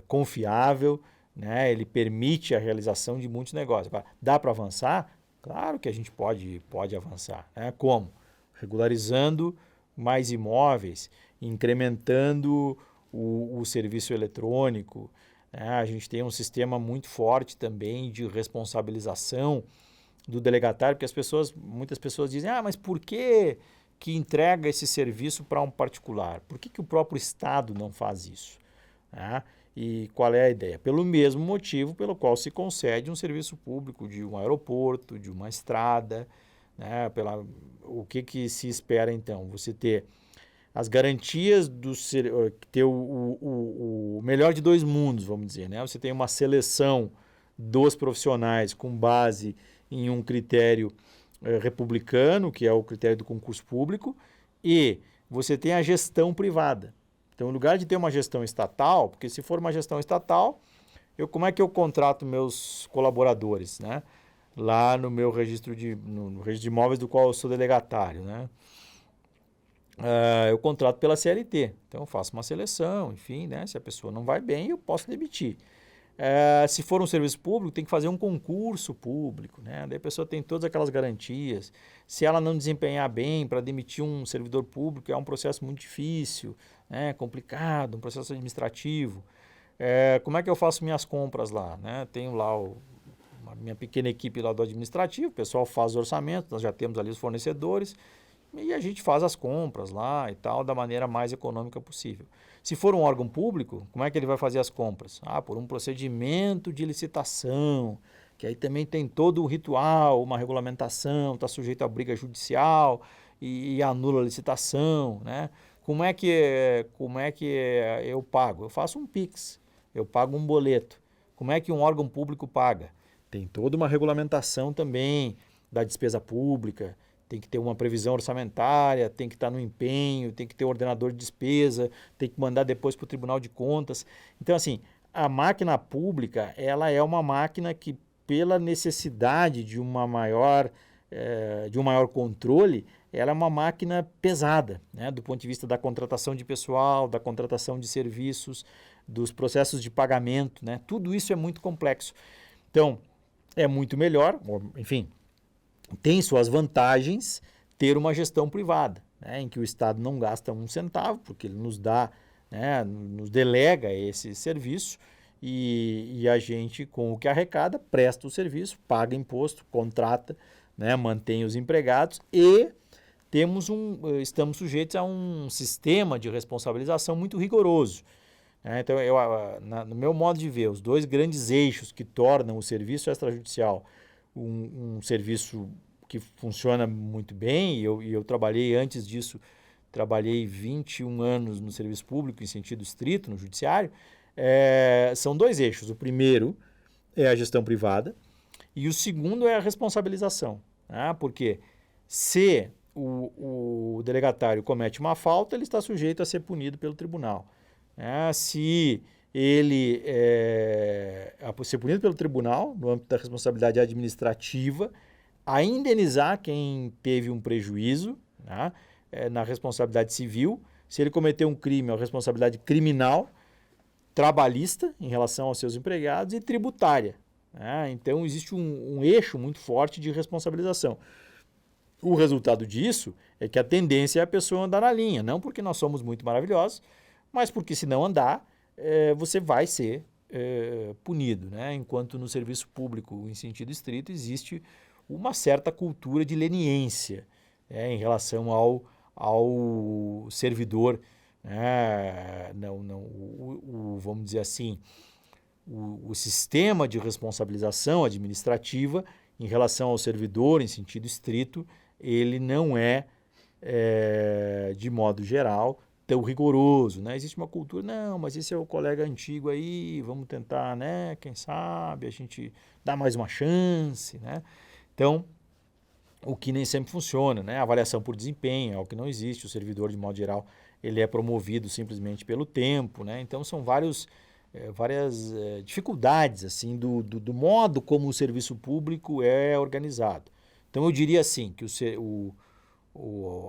confiável, né? Ele permite a realização de muitos negócios. Dá para avançar? Claro que a gente pode avançar, né? Como? Regularizando mais imóveis, incrementando o serviço eletrônico, né? A gente tem um sistema muito forte também de responsabilização do delegatário, porque muitas pessoas dizem, mas por que entrega esse serviço para um particular? Por que o próprio Estado não faz isso? E qual é a ideia? Pelo mesmo motivo pelo qual se concede um serviço público de um aeroporto, de uma estrada, né? O que se espera então? Você ter as garantias ter o melhor de dois mundos, vamos dizer, né? Você tem uma seleção dos profissionais com base em um critério republicano, que é o critério do concurso público, e você tem a gestão privada. Então, em lugar de ter uma gestão estatal, porque se for uma gestão estatal, como é que eu contrato meus colaboradores, né? Lá no meu registro no registro de imóveis do qual eu sou delegatário, né? Eu contrato pela CLT, então eu faço uma seleção, enfim, né? Se a pessoa não vai bem, eu posso demitir. Se for um serviço público, tem que fazer um concurso público, né? Daí a pessoa tem todas aquelas garantias. Se ela não desempenhar bem, para demitir um servidor público é um processo muito difícil, né? Complicado, um processo administrativo. Como é que eu faço minhas compras lá, né? Tenho lá a minha pequena equipe lá do administrativo, o pessoal faz os orçamentos, nós já temos ali os fornecedores, e a gente faz as compras lá e tal, da maneira mais econômica possível. Se for um órgão público, como é que ele vai fazer as compras? Por um procedimento de licitação, que aí também tem todo um ritual, uma regulamentação, está sujeito a briga judicial e anula a licitação, né? Como é que eu pago? Eu faço um Pix, eu pago um boleto. Como é que um órgão público paga? Tem toda uma regulamentação também da despesa pública, tem que ter uma previsão orçamentária, tem que estar no empenho, tem que ter um ordenador de despesa, tem que mandar depois para o Tribunal de Contas. Então, assim, a máquina pública, ela é uma máquina que, pela necessidade de um maior controle, ela é uma máquina pesada, né? Do ponto de vista da contratação de pessoal, da contratação de serviços, dos processos de pagamento, né? Tudo isso é muito complexo. Então, é muito melhor, enfim, tem suas vantagens ter uma gestão privada, né, em que o Estado não gasta um centavo, porque ele nos dá, né, nos delega esse serviço e a gente, com o que arrecada, presta o serviço, paga imposto, contrata, né, mantém os empregados e estamos sujeitos a um sistema de responsabilização muito rigoroso. Então, no meu modo de ver, os dois grandes eixos que tornam o serviço extrajudicial um serviço que funciona muito bem, e eu trabalhei antes disso, trabalhei 21 anos no serviço público em sentido estrito, no judiciário, são dois eixos. O primeiro é a gestão privada e o segundo é a responsabilização, né? Porque se o delegatário comete uma falta, ele está sujeito a ser punido pelo tribunal. Se ele ser punido pelo tribunal, no âmbito da responsabilidade administrativa, a indenizar quem teve um prejuízo, né, na responsabilidade civil. Se ele cometeu um crime, a responsabilidade criminal, trabalhista em relação aos seus empregados e tributária, né? Então existe um eixo muito forte de responsabilização. O resultado disso é que a tendência é a pessoa andar na linha, não porque nós somos muito maravilhosos, mas porque se não andar, você vai ser punido, né? Enquanto no serviço público, em sentido estrito, existe uma certa cultura de leniência, em relação ao servidor, né? Vamos dizer assim, o sistema de responsabilização administrativa em relação ao servidor, em sentido estrito, ele não é, de modo geral, tão rigoroso, né? Existe uma cultura, não, mas esse é o colega antigo aí, vamos tentar, né? Quem sabe a gente dá mais uma chance, né? Então, o que nem sempre funciona, né? A avaliação por desempenho é o que não existe, o servidor, de modo geral, ele é promovido simplesmente pelo tempo, né? Então, são várias dificuldades assim, do modo como o serviço público é organizado. Então, eu diria assim, que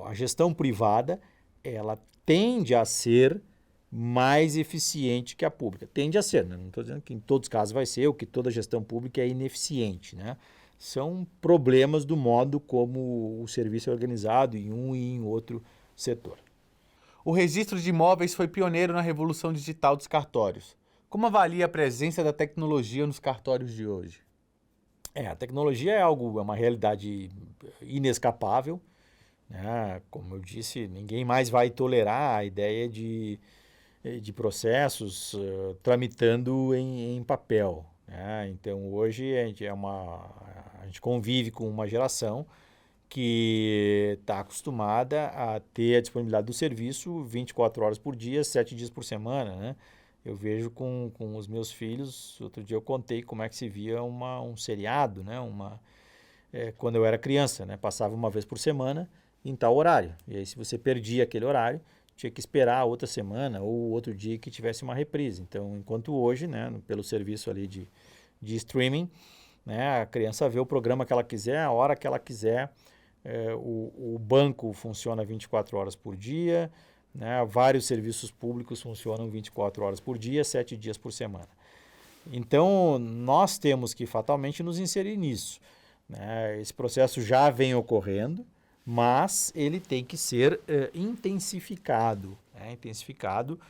a gestão privada, ela tende a ser mais eficiente que a pública. Tende a ser, né? Não estou dizendo que em todos os casos vai ser, ou que toda gestão pública é ineficiente, né? São problemas do modo como o serviço é organizado em um e em outro setor. O registro de imóveis foi pioneiro na revolução digital dos cartórios. Como avalia a presença da tecnologia nos cartórios de hoje? A tecnologia é uma realidade inescapável, né? Como eu disse, ninguém mais vai tolerar a ideia de processos tramitando em papel, né? Então, hoje a gente convive com uma geração que está acostumada a ter a disponibilidade do serviço 24 horas por dia, 7 dias por semana, né? Eu vejo com os meus filhos, outro dia eu contei como é que se via um seriado, né? Quando eu era criança, né? Passava uma vez por semana em tal horário. E aí, se você perdia aquele horário, tinha que esperar outra semana ou outro dia que tivesse uma reprise. Então, enquanto hoje, né, pelo serviço ali de streaming, né, a criança vê o programa que ela quiser, a hora que ela quiser. O banco funciona 24 horas por dia, né, vários serviços públicos funcionam 24 horas por dia, 7 dias por semana. Então, nós temos que fatalmente nos inserir nisso, né? Esse processo já vem ocorrendo, mas ele tem que ser intensificado, né? Intensificado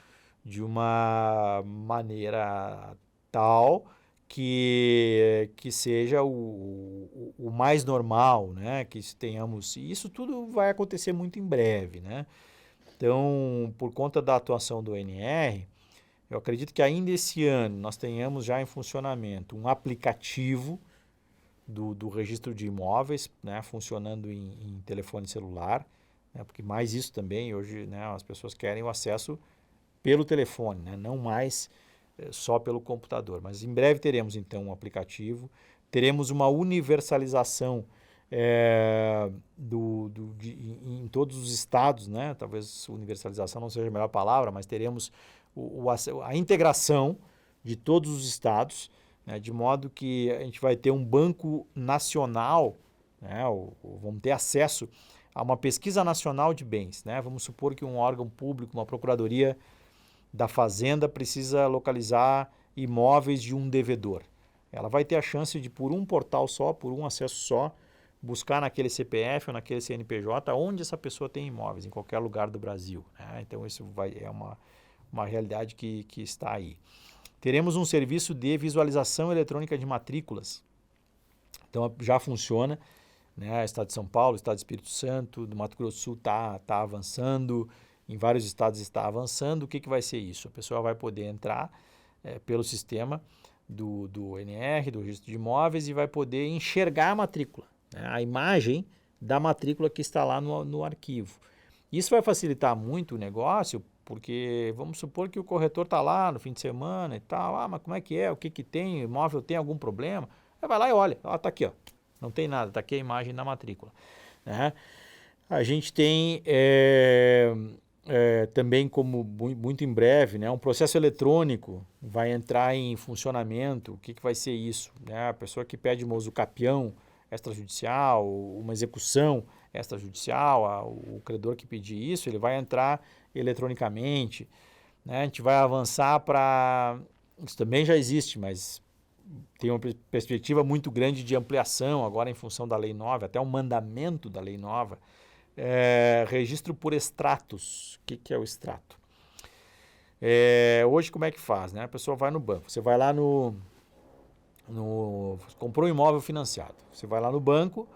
de uma maneira tal que seja o mais normal, né? Que tenhamos, e isso tudo vai acontecer muito em breve, né? Então, por conta da atuação do ONR, eu acredito que ainda esse ano nós tenhamos já em funcionamento um aplicativo do registro de imóveis, né, funcionando em telefone celular, né, porque mais isso também, hoje, né, as pessoas querem o acesso pelo telefone, né, não mais só pelo computador. Mas em breve teremos então um aplicativo, teremos uma universalização em todos os estados, né? Talvez universalização não seja a melhor palavra, mas teremos a integração de todos os estados, né? De modo que a gente vai ter um banco nacional, né? Vamos ter acesso a uma pesquisa nacional de bens, né? Vamos supor que um órgão público, uma procuradoria da Fazenda precisa localizar imóveis de um devedor. Ela vai ter a chance de, por um portal só, por um acesso só, buscar naquele CPF ou naquele CNPJ onde essa pessoa tem imóveis, em qualquer lugar do Brasil, né? Então, isso é uma realidade que está aí. Teremos um serviço de visualização eletrônica de matrículas. Então, já funciona, né? Estado de São Paulo, Estado do Espírito Santo, do Mato Grosso do Sul está avançando, em vários estados está avançando. O que vai ser isso? A pessoa vai poder entrar pelo sistema do ONR, do registro de imóveis, e vai poder enxergar a matrícula, né? A imagem da matrícula que está lá no arquivo. Isso vai facilitar muito o negócio, porque vamos supor que o corretor está lá no fim de semana e tal, mas como é que é, o que tem, o imóvel tem algum problema? Aí vai lá e olha, está aqui, ó, não tem nada, está aqui a imagem da matrícula, né? A gente tem também, como muito em breve, né, um processo eletrônico vai entrar em funcionamento. O que vai ser isso, né? A pessoa que pede uma usucapião, extrajudicial, uma execução extrajudicial, o credor que pedir isso, ele vai entrar eletronicamente, né? A gente vai avançar para... Isso também já existe, mas tem uma perspectiva muito grande de ampliação agora em função da Lei Nova, até o mandamento da Lei Nova. Registro por extratos. O que é o extrato? Hoje como é que faz, né? A pessoa vai no banco, você vai lá comprou um imóvel financiado, você vai lá no banco,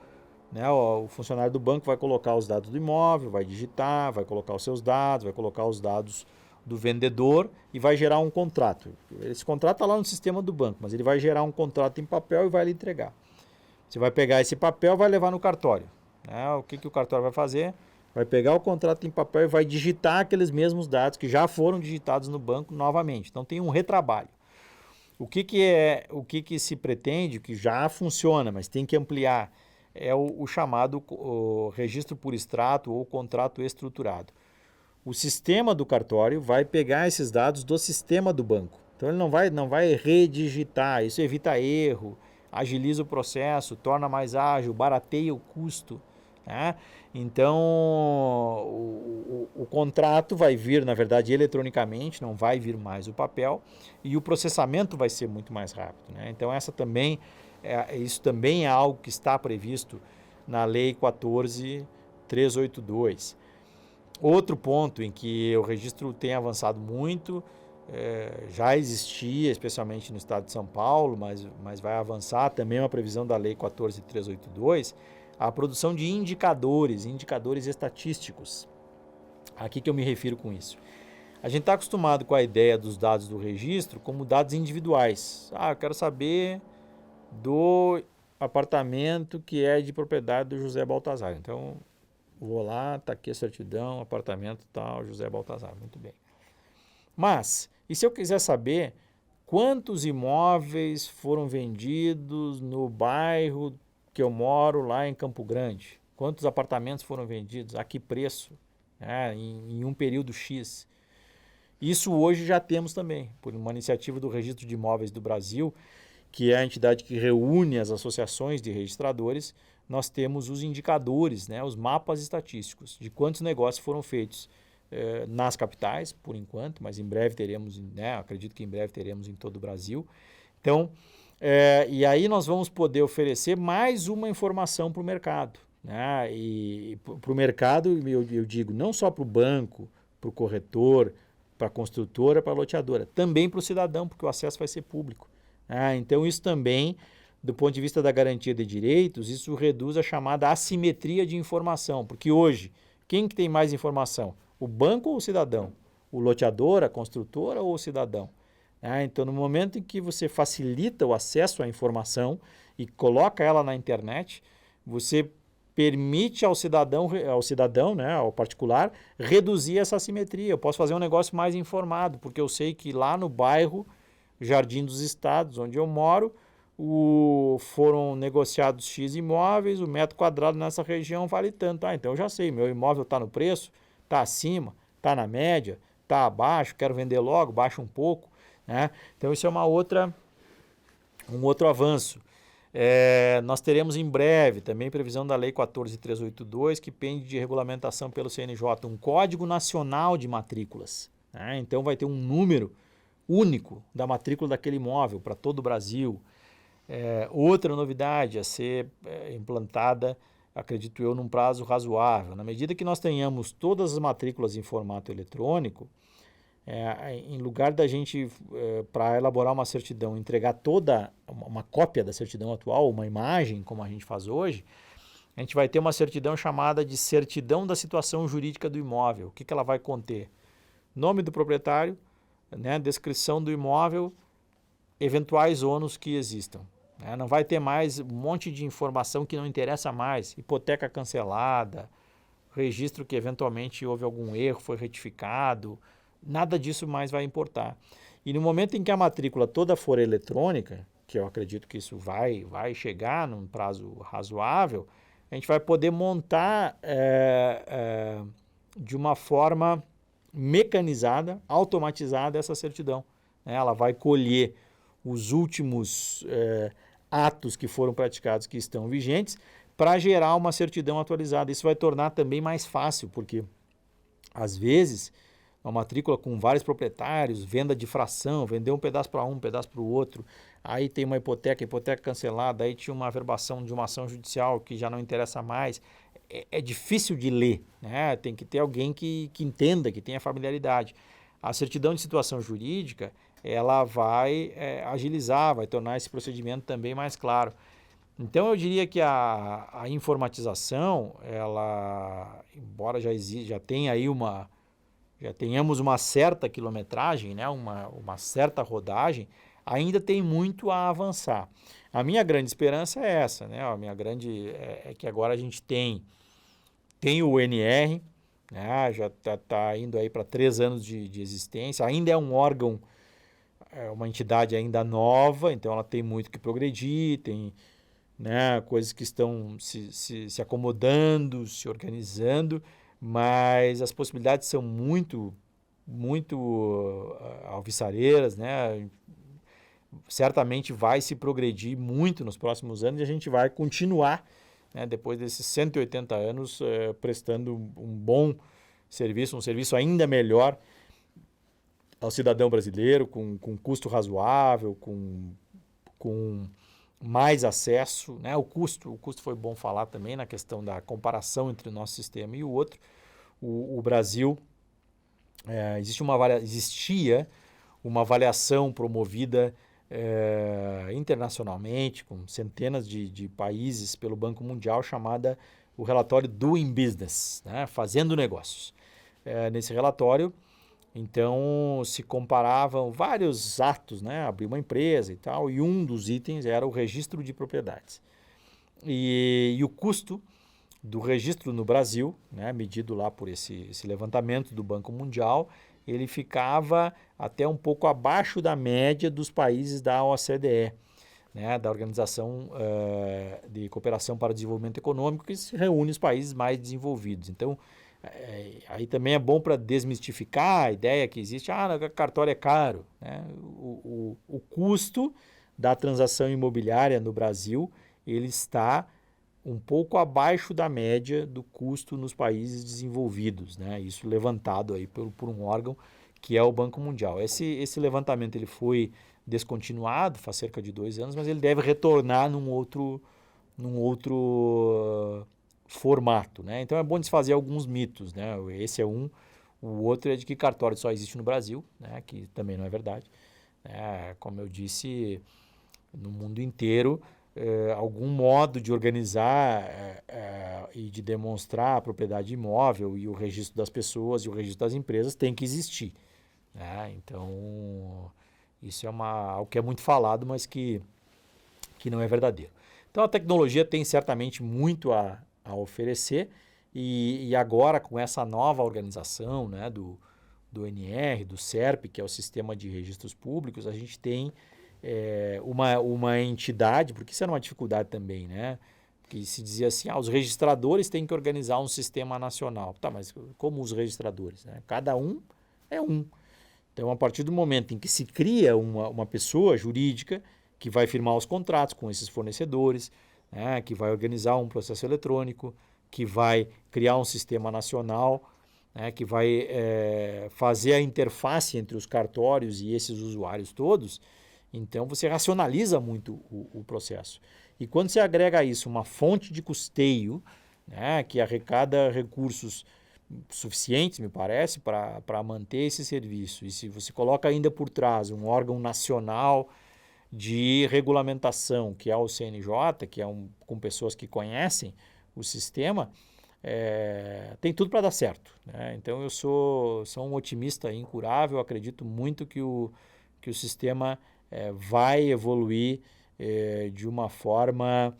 né? O funcionário do banco vai colocar os dados do imóvel, vai digitar, vai colocar os seus dados, vai colocar os dados do vendedor e vai gerar um contrato. Esse contrato está lá no sistema do banco, mas ele vai gerar um contrato em papel e vai lhe entregar. Você vai pegar esse papel e vai levar no cartório. Né? O que o cartório vai fazer? Vai pegar o contrato em papel e vai digitar aqueles mesmos dados que já foram digitados no banco novamente. Então tem um retrabalho. O que se pretende, que já funciona, mas tem que ampliar, é o chamado registro por extrato ou contrato estruturado. O sistema do cartório vai pegar esses dados do sistema do banco. Então ele não vai redigitar, isso evita erro, agiliza o processo, torna mais ágil, barateia o custo. Né? Então o contrato vai vir, na verdade, eletronicamente, não vai vir mais o papel, e o processamento vai ser muito mais rápido. Né? Então isso também é algo que está previsto na Lei 14.382. Outro ponto em que o registro tem avançado muito, já existia, especialmente no estado de São Paulo, mas vai avançar também uma previsão da Lei 14.382, a produção de indicadores estatísticos. A que eu me refiro com isso? A gente está acostumado com a ideia dos dados do registro como dados individuais. Eu quero saber do apartamento que é de propriedade do José Baltazar. Então, vou lá, está aqui a certidão, apartamento tal, José Baltazar. Muito bem. Mas, e se eu quiser saber quantos imóveis foram vendidos no bairro que eu moro lá em Campo Grande? Quantos apartamentos foram vendidos? A que preço? Em um período X. Isso hoje já temos também, por uma iniciativa do Registro de Imóveis do Brasil, que é a entidade que reúne as associações de registradores. Nós temos os indicadores, né, os mapas estatísticos de quantos negócios foram feitos nas capitais, por enquanto, mas em breve teremos, né, acredito que em breve teremos em todo o Brasil. Então, e aí nós vamos poder oferecer mais uma informação para o mercado. Né? E para o mercado, eu digo, não só para o banco, para o corretor, para a construtora, para a loteadora, também para o cidadão, porque o acesso vai ser público. Então isso também, do ponto de vista da garantia de direitos, isso reduz a chamada assimetria de informação, porque hoje, quem que tem mais informação? O banco ou o cidadão? O loteador, a construtora ou o cidadão? Então, no momento em que você facilita o acesso à informação e coloca ela na internet, você permite ao cidadão, né, ao particular, reduzir essa assimetria. Eu posso fazer um negócio mais informado, porque eu sei que lá no bairro Jardim dos Estados, onde eu moro, foram negociados X imóveis, o metro quadrado nessa região vale tanto. Então eu já sei, meu imóvel está no preço, está acima, está na média, está abaixo, quero vender logo, baixa um pouco. Né? Então isso é um outro avanço. Nós teremos em breve também previsão da Lei 14.382, que pende de regulamentação pelo CNJ, um Código Nacional de Matrículas. Né? Então vai ter um número único da matrícula daquele imóvel para todo o Brasil. Outra novidade a ser implantada, acredito eu, num prazo razoável. Na medida que nós tenhamos todas as matrículas em formato eletrônico, em lugar da gente, para elaborar uma certidão, entregar toda uma cópia da certidão atual, uma imagem, como a gente faz hoje, a gente vai ter uma certidão chamada de certidão da situação jurídica do imóvel. O que ela vai conter? Nome do proprietário, né, descrição do imóvel, eventuais ônus que existam. Não vai ter mais um monte de informação que não interessa mais, hipoteca cancelada, registro que eventualmente houve algum erro, foi retificado, nada disso mais vai importar. E no momento em que a matrícula toda for eletrônica, que eu acredito que isso vai chegar num prazo razoável, a gente vai poder montar de uma forma mecanizada, automatizada essa certidão. Ela vai colher os últimos atos que foram praticados que estão vigentes, para gerar uma certidão atualizada. Isso vai tornar também mais fácil, porque às vezes uma matrícula com vários proprietários, venda de fração, vender um pedaço para um pedaço para o outro, aí tem uma hipoteca cancelada, aí tinha uma averbação de uma ação judicial que já não interessa mais. É difícil de ler, né? Tem que ter alguém que entenda, que tenha familiaridade. A certidão de situação jurídica, ela vai agilizar, vai tornar esse procedimento também mais claro. Então, eu diria que a informatização, ela, embora já tenha aí já tenhamos uma certa quilometragem, né? uma certa rodagem, ainda tem muito a avançar. A minha grande esperança é essa, né? A minha grande é que agora a gente tem o NR, né? Já está indo aí para 3 anos de existência, ainda é um órgão, uma entidade ainda nova, então ela tem muito que progredir, tem, né, coisas que estão se acomodando, se organizando, mas as possibilidades são muito alvissareiras, né? Certamente vai se progredir muito nos próximos anos e a gente vai continuar, né, depois desses 180 anos, prestando um bom serviço, um serviço ainda melhor ao cidadão brasileiro, com custo razoável, com mais acesso, né? O custo foi bom falar também na questão da comparação entre o nosso sistema e o outro. O Brasil, existia uma avaliação promovida internacionalmente, com centenas de países pelo Banco Mundial, chamada o relatório Doing Business, né? Fazendo negócios. Nesse relatório, então, se comparavam vários atos, né? Abrir uma empresa e tal, e um dos itens era o registro de propriedades. E o custo do registro no Brasil, né, medido lá por esse levantamento do Banco Mundial, ele ficava até um pouco abaixo da média dos países da OCDE, né, da Organização de Cooperação para o Desenvolvimento Econômico, que reúne os países mais desenvolvidos. Então, aí também é bom para desmistificar a ideia que existe, cartório é caro, né? O custo da transação imobiliária no Brasil, ele está um pouco abaixo da média do custo nos países desenvolvidos, né? Isso levantado aí por um órgão que é o Banco Mundial. Esse levantamento ele foi descontinuado faz cerca de 2 anos, mas ele deve retornar num outro formato, né? Então é bom desfazer alguns mitos, né? Esse é um, o outro é de que cartório só existe no Brasil, né? Que também não é verdade. Como eu disse, no mundo inteiro, algum modo de organizar e de demonstrar a propriedade imóvel e o registro das pessoas e o registro das empresas tem que existir, né? Então, isso é algo que é muito falado, mas que não é verdadeiro. Então, a tecnologia tem certamente muito a oferecer e agora com essa nova organização, né, do NR, do SERP, que é o Sistema de Registros Públicos, a gente tem uma entidade, porque isso era uma dificuldade também, né? Porque se dizia assim, os registradores têm que organizar um sistema nacional. Tá, mas como os registradores, né? Cada um é um. Então, a partir do momento em que se cria uma pessoa jurídica que vai firmar os contratos com esses fornecedores, né, que vai organizar um processo eletrônico, que vai criar um sistema nacional, né, que vai fazer a interface entre os cartórios e esses usuários todos, então você racionaliza muito o processo. E quando você agrega a isso uma fonte de custeio, né, que arrecada recursos suficientes, me parece, para manter esse serviço, e se você coloca ainda por trás um órgão nacional de regulamentação, que é o CNJ, que é com pessoas que conhecem o sistema, tem tudo para dar certo, né? Então eu sou um otimista incurável, acredito muito que o sistema vai evoluir de uma forma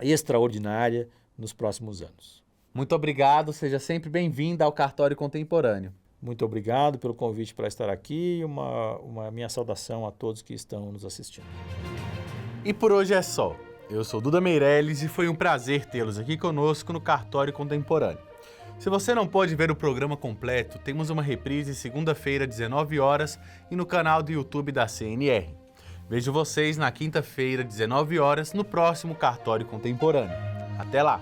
extraordinária nos próximos anos. Muito obrigado, seja sempre bem-vinda ao Cartório Contemporâneo. Muito obrigado pelo convite para estar aqui e uma minha saudação a todos que estão nos assistindo. E por hoje é só. Eu sou Duda Meirelles e foi um prazer tê-los aqui conosco no Cartório Contemporâneo. Se você não pode ver o programa completo, temos uma reprise segunda-feira, 19 horas, e no canal do YouTube da CNR. Vejo vocês na quinta-feira, 19 horas, no próximo Cartório Contemporâneo. Até lá!